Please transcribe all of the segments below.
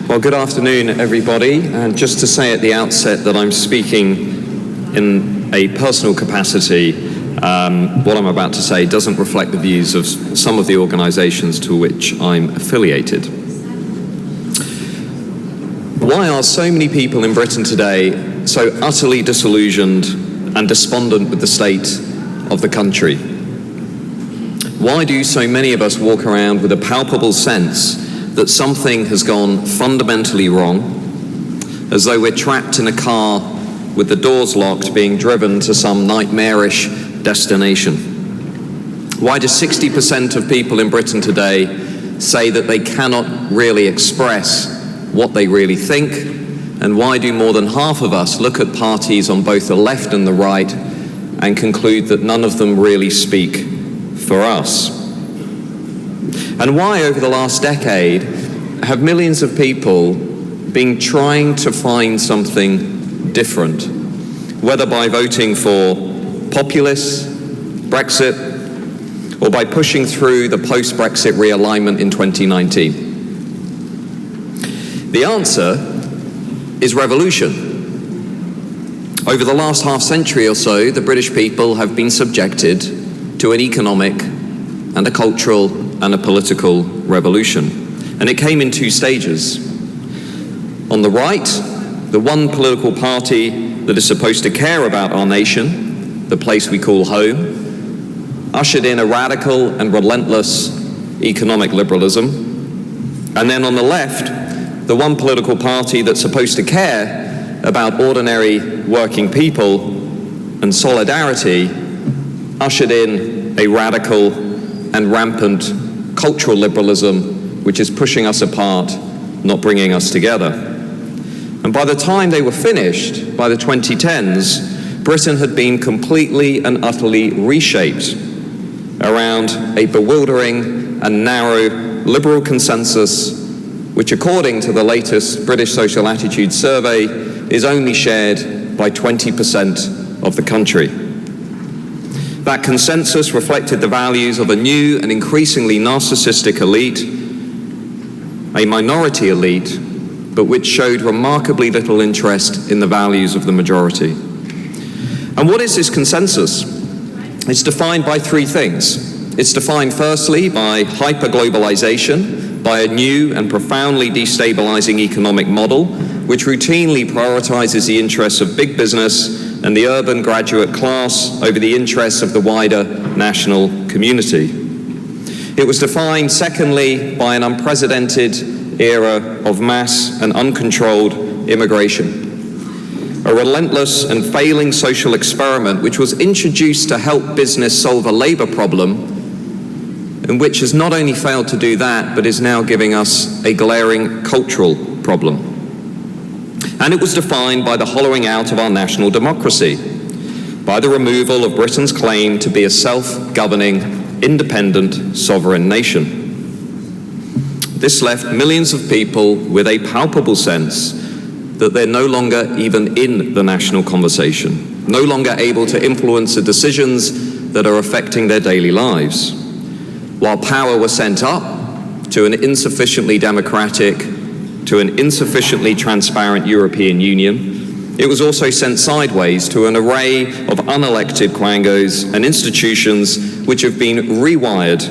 Well, good afternoon, everybody. And just to say at the outset that I'm speaking in a personal capacity. What I'm about to say doesn't reflect the views of some of the organisations to which I'm affiliated. Why are so many people in Britain today so utterly disillusioned and despondent with the state of the country? Why do so many of us walk around with a palpable sense that something has gone fundamentally wrong, as though we're trapped in a car with the doors locked, being driven to some nightmarish destination? Why do 60% of people in Britain today say that they cannot really express what they really think? And why do more than half of us look at parties on both the left and the right and conclude that none of them really speak for us? And why, over the last decade, have millions of people been trying to find something different, whether by voting for populists, Brexit, or by pushing through the post-Brexit realignment in 2019? The answer is revolution. Over the last half century or so, the British people have been subjected to an economic and a cultural and a political revolution. And it came in two stages. On the right, the one political party that is supposed to care about our nation, the place we call home, ushered in a radical and relentless economic liberalism. And then on the left, the one political party that's supposed to care about ordinary working people and solidarity ushered in a radical and rampant cultural liberalism, which is pushing us apart, not bringing us together. And by the time they were finished, by the 2010s, Britain had been completely and utterly reshaped around a bewildering and narrow liberal consensus, which, according to the latest British Social Attitude Survey, is only shared by 20% of the country. That consensus reflected the values of a new and increasingly narcissistic elite, a minority elite, but which showed remarkably little interest in the values of the majority. And what is this consensus? It's defined by three things. It's defined firstly by hyper-globalization, by a new and profoundly destabilizing economic model, which routinely prioritizes the interests of big business and the urban graduate class over the interests of the wider national community. It was defined, secondly, by an unprecedented era of mass and uncontrolled immigration, a relentless and failing social experiment which was introduced to help business solve a labor problem, and which has not only failed to do that, but is now giving us a glaring cultural problem. And it was defined by the hollowing out of our national democracy, by the removal of Britain's claim to be a self-governing, independent, sovereign nation. This left millions of people with a palpable sense that they're no longer even in the national conversation, no longer able to influence the decisions that are affecting their daily lives. While power was sent up to an insufficiently democratic, to an insufficiently transparent European Union, it was also sent sideways to an array of unelected quangos and institutions which have been rewired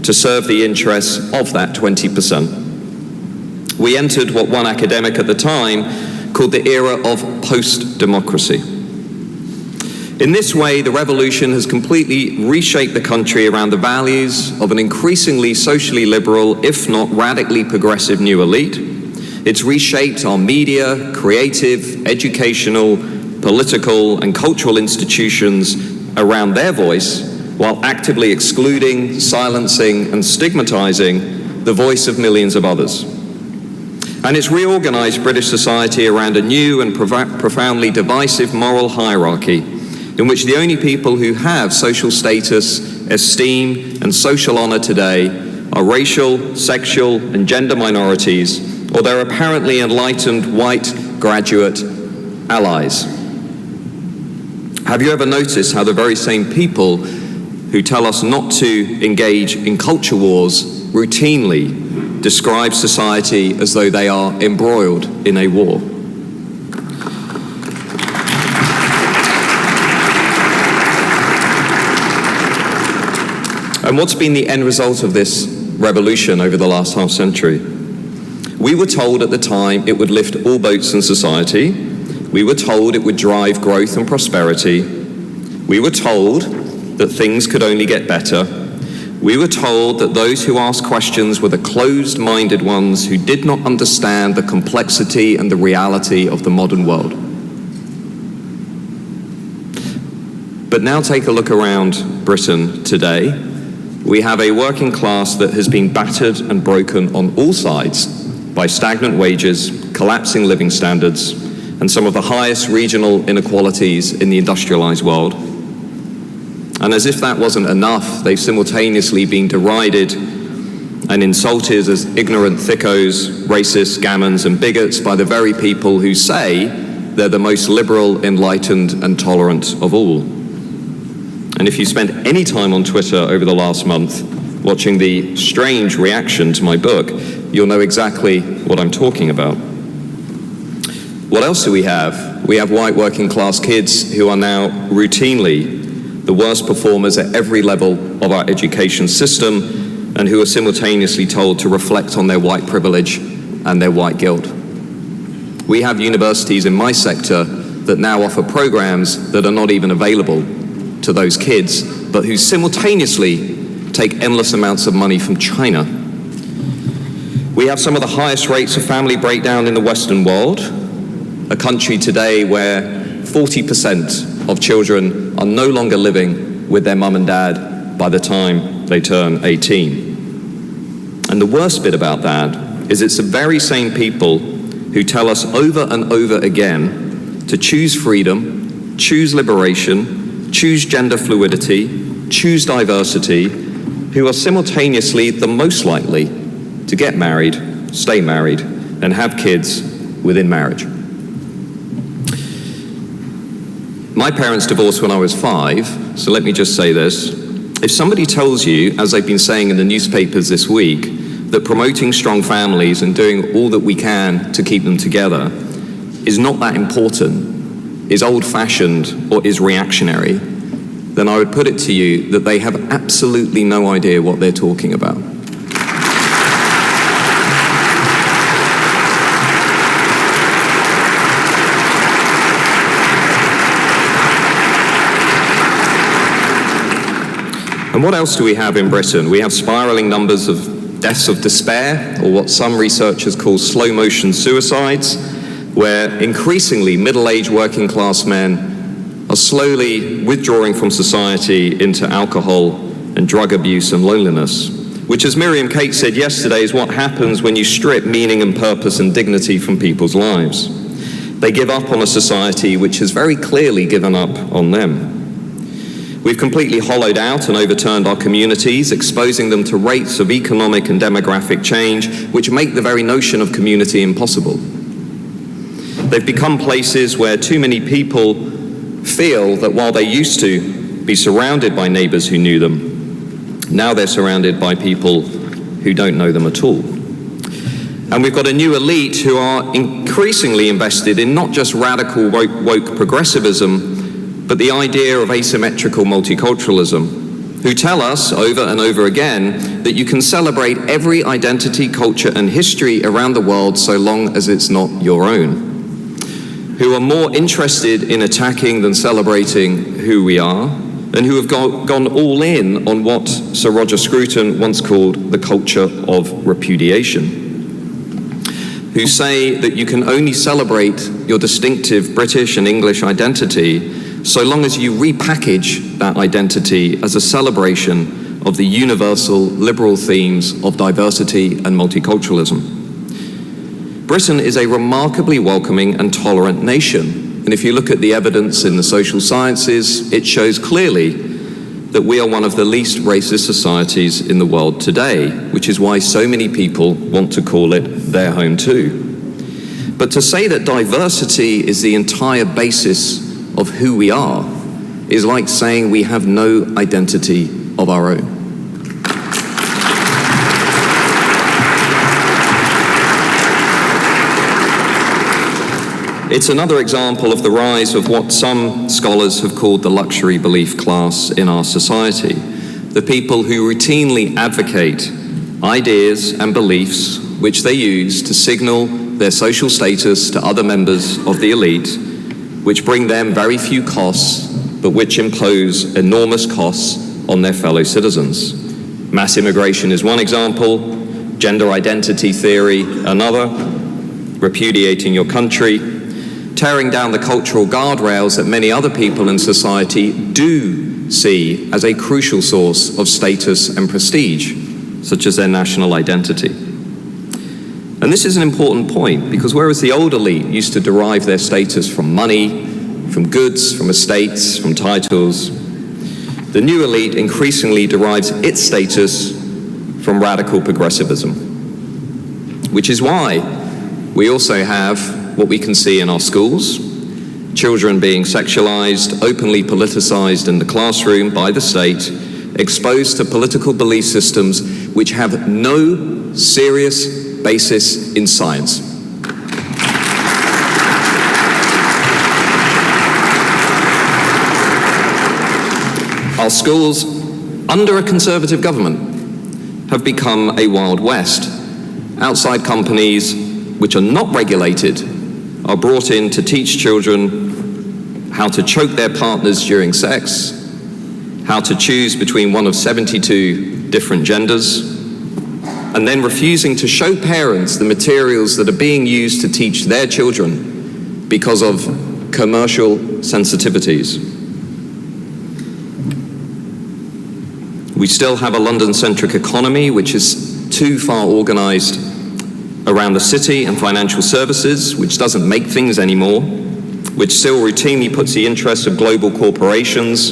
to serve the interests of that 20%. We entered what one academic at the time called the era of post-democracy. In this way, the revolution has completely reshaped the country around the values of an increasingly socially liberal, if not radically progressive new elite. It's reshaped our media, creative, educational, political, and cultural institutions around their voice, while actively excluding, silencing, and stigmatizing the voice of millions of others. And it's reorganized British society around a new and profoundly divisive moral hierarchy, in which the only people who have social status, esteem, and social honor today are racial, sexual, and gender minorities, or their apparently enlightened white graduate allies. Have you ever noticed how the very same people who tell us not to engage in culture wars routinely describe society as though they are embroiled in a war. And what's been the end result of this revolution over the last half century? We were told at the time it would lift all boats in society. We were told it would drive growth and prosperity. We were told that things could only get better. We were told that those who asked questions were the closed-minded ones who did not understand the complexity and the reality of the modern world. But now take a look around Britain today. We have a working class that has been battered and broken on all sides by stagnant wages, collapsing living standards, and some of the highest regional inequalities in the industrialized world. And as if that wasn't enough, they've simultaneously been derided and insulted as ignorant thickos, racists, gammons, and bigots by the very people who say they're the most liberal, enlightened, and tolerant of all. And if you spent any time on Twitter over the last month watching the strange reaction to my book, you'll know exactly what I'm talking about. What else do we have? We have white working class kids who are now routinely the worst performers at every level of our education system and who are simultaneously told to reflect on their white privilege and their white guilt. We have universities in my sector that now offer programs that are not even available to those kids, but who simultaneously take endless amounts of money from China. We have some of the highest rates of family breakdown in the Western world, a country today where 40% of children are no longer living with their mum and dad by the time they turn 18. And the worst bit about that is it's the very same people who tell us over and over again to choose freedom, choose liberation, choose gender fluidity, choose diversity, who are simultaneously the most likely to get married, stay married, and have kids within marriage. My parents divorced when I was 5, so let me just say this. If somebody tells you, as they've been saying in the newspapers this week, that promoting strong families and doing all that we can to keep them together is not that important, is old-fashioned, or is reactionary, then I would put it to you that they have absolutely no idea what they're talking about. And what else do we have in Britain? We have spiraling numbers of deaths of despair, or what some researchers call slow-motion suicides, where increasingly middle-aged working-class men are slowly withdrawing from society into alcohol and drug abuse and loneliness, which, as Miriam Kate said yesterday, is what happens when you strip meaning and purpose and dignity from people's lives. They give up on a society which has very clearly given up on them. We've completely hollowed out and overturned our communities, exposing them to rates of economic and demographic change which make the very notion of community impossible. They've become places where too many people feel that while they used to be surrounded by neighbors who knew them, now they're surrounded by people who don't know them at all. And we've got a new elite who are increasingly invested in not just radical woke progressivism, but the idea of asymmetrical multiculturalism, who tell us over and over again that you can celebrate every identity, culture, and history around the world so long as it's not your own, who are more interested in attacking than celebrating who we are, and who have gone all in on what Sir Roger Scruton once called the culture of repudiation, who say that you can only celebrate your distinctive British and English identity so long as you repackage that identity as a celebration of the universal liberal themes of diversity and multiculturalism. Britain is a remarkably welcoming and tolerant nation, and if you look at the evidence in the social sciences, it shows clearly that we are one of the least racist societies in the world today, which is why so many people want to call it their home too. But to say that diversity is the entire basis of who we are is like saying we have no identity of our own. It's another example of the rise of what some scholars have called the luxury belief class in our society, the people who routinely advocate ideas and beliefs which they use to signal their social status to other members of the elite, which bring them very few costs, but which impose enormous costs on their fellow citizens. Mass immigration is one example, gender identity theory another, repudiating your country, tearing down the cultural guardrails that many other people in society do see as a crucial source of status and prestige, such as their national identity. And this is an important point, because whereas the old elite used to derive their status from money, from goods, from estates, from titles, the new elite increasingly derives its status from radical progressivism, which is why we also have what we can see in our schools, children being sexualized, openly politicized in the classroom by the state, exposed to political belief systems which have no serious basis in science. Our schools, under a conservative government, have become a Wild West. Outside companies which are not regulated are brought in to teach children how to choke their partners during sex, how to choose between one of 72 different genders, and then refusing to show parents the materials that are being used to teach their children because of commercial sensitivities. We still have a London-centric economy which is too far organized around the city and financial services, which doesn't make things anymore, which still routinely puts the interests of global corporations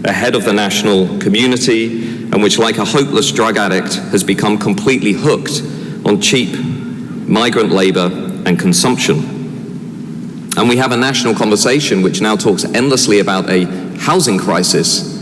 ahead of the national community, and which, like a hopeless drug addict, has become completely hooked on cheap migrant labor and consumption. And we have a national conversation which now talks endlessly about a housing crisis,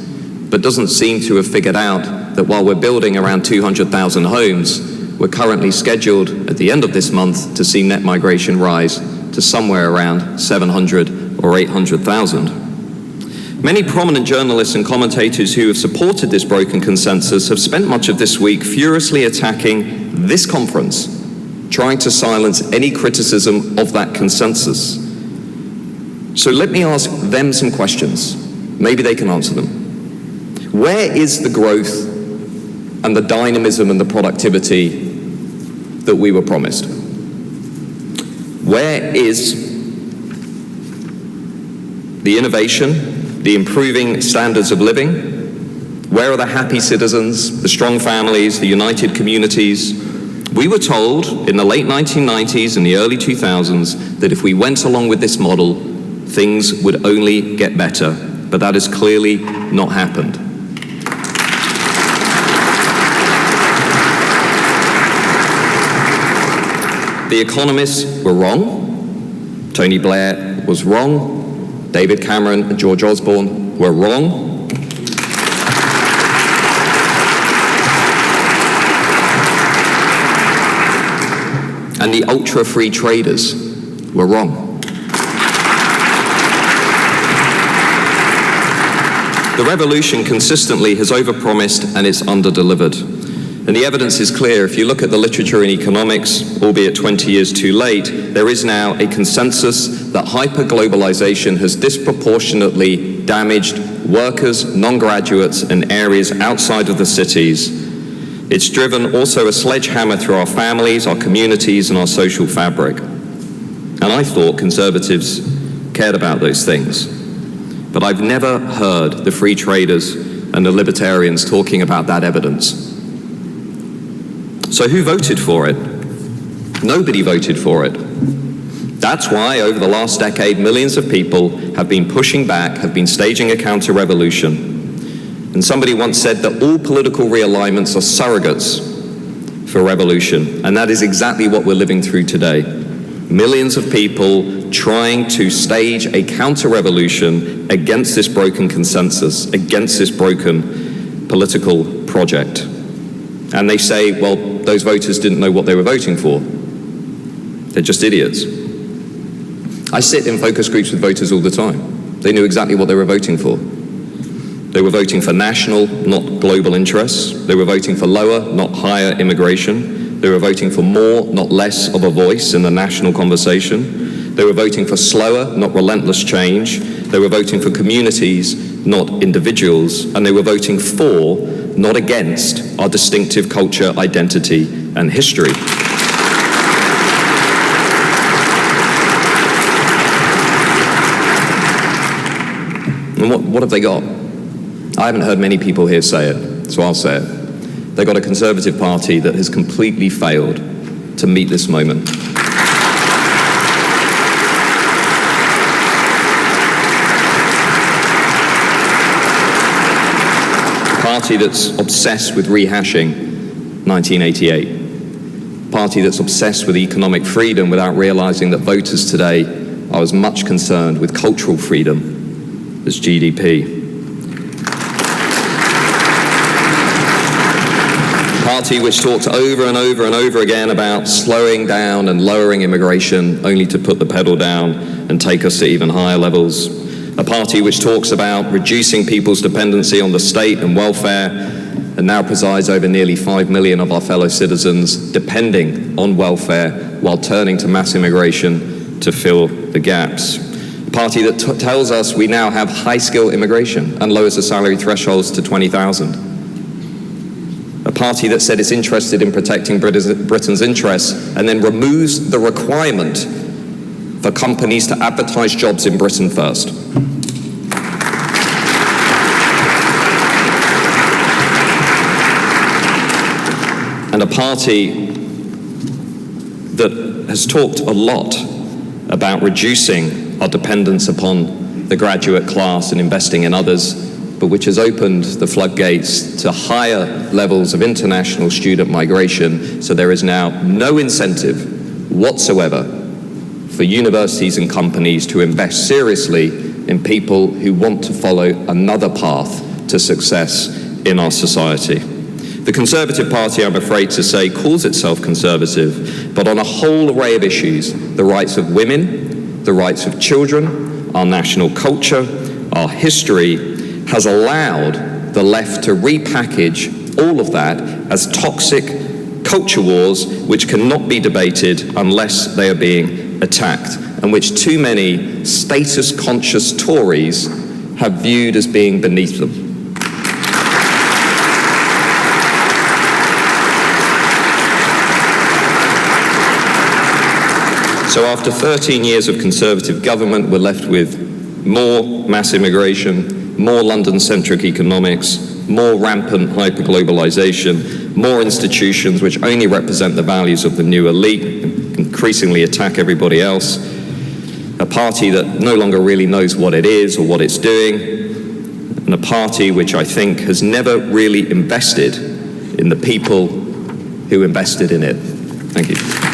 but doesn't seem to have figured out that while we're building around 200,000 homes, we're currently scheduled at the end of this month to see net migration rise to somewhere around 700 or 800,000. Many prominent journalists and commentators who have supported this broken consensus have spent much of this week furiously attacking this conference, trying to silence any criticism of that consensus. So let me ask them some questions. Maybe they can answer them. Where is the growth and the dynamism and the productivity that we were promised? Where is the innovation, the improving standards of living? Where are the happy citizens, the strong families, the united communities? We were told in the late 1990s and the early 2000s that if we went along with this model, things would only get better, but that has clearly not happened. The economists were wrong. Tony Blair was wrong. David Cameron and George Osborne were wrong. And the ultra-free traders were wrong. The revolution consistently has overpromised and it's underdelivered. And the evidence is clear. If you look at the literature in economics, albeit 20 years too late, there is now a consensus that hyper-globalization has disproportionately damaged workers, non-graduates, and areas outside of the cities. It's driven also a sledgehammer through our families, our communities, and our social fabric. And I thought conservatives cared about those things. But I've never heard the free traders and the libertarians talking about that evidence. So who voted for it? Nobody voted for it. That's why over the last decade, millions of people have been pushing back, have been staging a counter-revolution. And somebody once said that all political realignments are surrogates for revolution. And that is exactly what we're living through today. Millions of people trying to stage a counter-revolution against this broken consensus, against this broken political project. And they say, well, those voters didn't know what they were voting for. They're just idiots. I sit in focus groups with voters all the time. They knew exactly what they were voting for. They were voting for national, not global interests. They were voting for lower, not higher immigration. They were voting for more, not less of a voice in the national conversation. They were voting for slower, not relentless change. They were voting for communities, not individuals. And they were voting for, not against, our distinctive culture, identity, and history. And what have they got? I haven't heard many people here say it, so I'll say it. They've got a Conservative Party that has completely failed to meet this moment. A party that's obsessed with rehashing 1988. A party that's obsessed with economic freedom without realizing that voters today are as much concerned with cultural freedom as GDP. Party which talks over and over and over again about slowing down and lowering immigration, only to put the pedal down and take us to even higher levels. A party which talks about reducing people's dependency on the state and welfare, and now presides over nearly 5 million of our fellow citizens depending on welfare while turning to mass immigration to fill the gaps. A party that tells us we now have high-skill immigration and lowers the salary thresholds to 20,000. A party that said it's interested in protecting Britain's interests and then removes the requirement for companies to advertise jobs in Britain first. And a party that has talked a lot about reducing our dependence upon the graduate class and investing in others, but which has opened the floodgates to higher levels of international student migration, so there is now no incentive whatsoever for universities and companies to invest seriously in people who want to follow another path to success in our society. The Conservative Party, I'm afraid to say, calls itself conservative, but on a whole array of issues, the rights of women, the rights of children, our national culture, our history, has allowed the left to repackage all of that as toxic culture wars which cannot be debated unless they are being attacked, and which too many status-conscious Tories have viewed as being beneath them. So after 13 years of Conservative government, we're left with more mass immigration, more London-centric economics, more rampant hyper-globalization, more institutions which only represent the values of the new elite and increasingly attack everybody else, a party that no longer really knows what it is or what it's doing, and a party which I think has never really invested in the people who invested in it. Thank you.